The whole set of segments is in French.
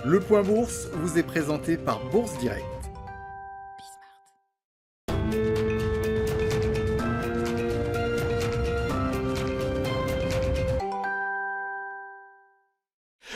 Le Point Bourse vous est présenté par Bourse Direct.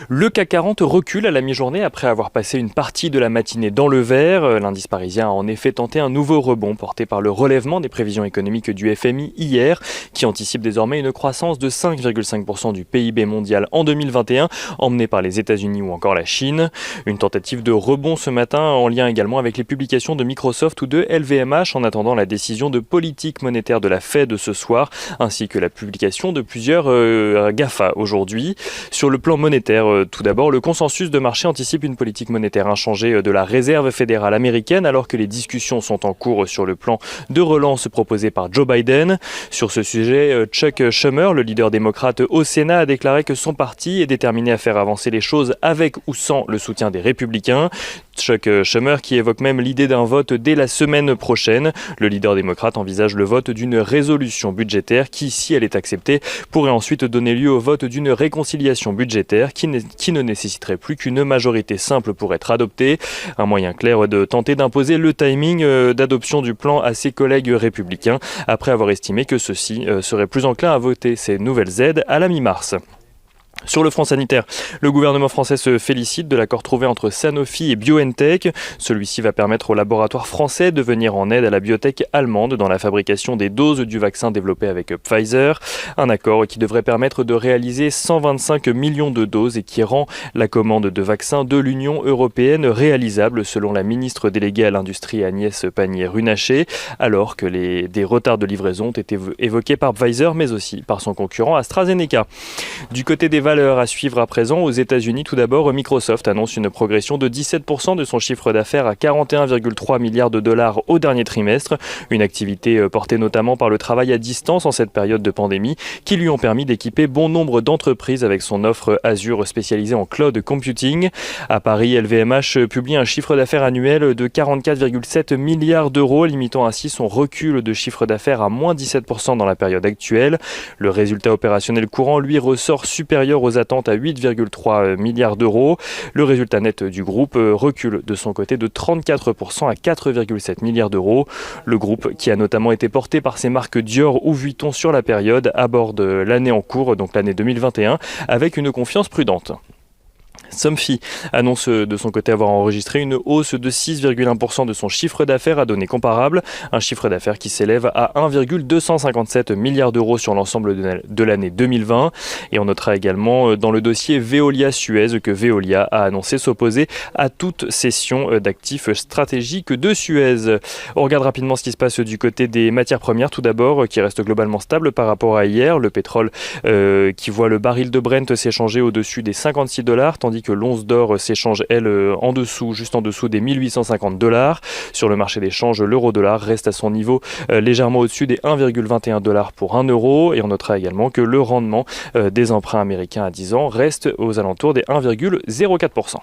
Le CAC 40 recule à la mi-journée après avoir passé une partie de la matinée dans le vert. L'indice parisien a en effet tenté un nouveau rebond porté par le relèvement des prévisions économiques du FMI hier, qui anticipe désormais une croissance de 5,5% du PIB mondial en 2021, emmenée par les États-Unis ou encore la Chine. Une tentative de rebond ce matin en lien également avec les publications de Microsoft ou de LVMH en attendant la décision de politique monétaire de la Fed ce soir, ainsi que la publication de plusieurs GAFA aujourd'hui. Sur le plan monétaire, tout d'abord, le consensus de marché anticipe une politique monétaire inchangée de la Réserve fédérale américaine alors que les discussions sont en cours sur le plan de relance proposé par Joe Biden. Sur ce sujet, Chuck Schumer, le leader démocrate au Sénat, a déclaré que son parti est déterminé à faire avancer les choses avec ou sans le soutien des républicains. Chuck Schumer qui évoque même l'idée d'un vote dès la semaine prochaine. Le leader démocrate envisage le vote d'une résolution budgétaire qui, si elle est acceptée, pourrait ensuite donner lieu au vote d'une réconciliation budgétaire qui ne nécessiterait plus qu'une majorité simple pour être adoptée. Un moyen clair de tenter d'imposer le timing d'adoption du plan à ses collègues républicains, après avoir estimé que ceux-ci seraient plus enclins à voter ces nouvelles aides à la mi-mars. Sur le front sanitaire, le gouvernement français se félicite de l'accord trouvé entre Sanofi et BioNTech. Celui-ci va permettre aux laboratoires français de venir en aide à la biotech allemande dans la fabrication des doses du vaccin développé avec Pfizer. Un accord qui devrait permettre de réaliser 125 millions de doses et qui rend la commande de vaccins de l'Union européenne réalisable selon la ministre déléguée à l'industrie Agnès Pannier-Runacher, alors que des retards de livraison ont été évoqués par Pfizer mais aussi par son concurrent AstraZeneca. Du côté des valeurs à suivre à présent, aux États-Unis, tout d'abord, Microsoft annonce une progression de 17% de son chiffre d'affaires à 41,3 milliards de dollars au dernier trimestre. Une activité portée notamment par le travail à distance en cette période de pandémie qui lui ont permis d'équiper bon nombre d'entreprises avec son offre Azure spécialisée en cloud computing. À Paris, LVMH publie un chiffre d'affaires annuel de 44,7 milliards d'euros, limitant ainsi son recul de chiffre d'affaires à moins 17% dans la période actuelle. Le résultat opérationnel courant, lui, ressort supérieur aux attentes à 8,3 milliards d'euros. Le résultat net du groupe recule de son côté de 34% à 4,7 milliards d'euros. Le groupe, qui a notamment été porté par ses marques Dior ou Vuitton sur la période, aborde l'année en cours, donc l'année 2021, avec une confiance prudente. Somfy annonce de son côté avoir enregistré une hausse de 6,1% de son chiffre d'affaires à données comparables, un chiffre d'affaires qui s'élève à 1,257 milliards d'euros sur l'ensemble de l'année 2020. Et on notera également dans le dossier Veolia-Suez que Veolia a annoncé s'opposer à toute cession d'actifs stratégiques de Suez. On regarde rapidement ce qui se passe du côté des matières premières tout d'abord, qui reste globalement stable par rapport à hier. Le pétrole qui voit le baril de Brent s'échanger au-dessus des $56, tandis que l'once d'or s'échange, elle, juste en dessous des $1 850. Sur le marché des changes, l'euro-dollar reste à son niveau légèrement au-dessus des $1,21 pour 1 euro. Et on notera également que le rendement des emprunts américains à 10 ans reste aux alentours des 1,04%.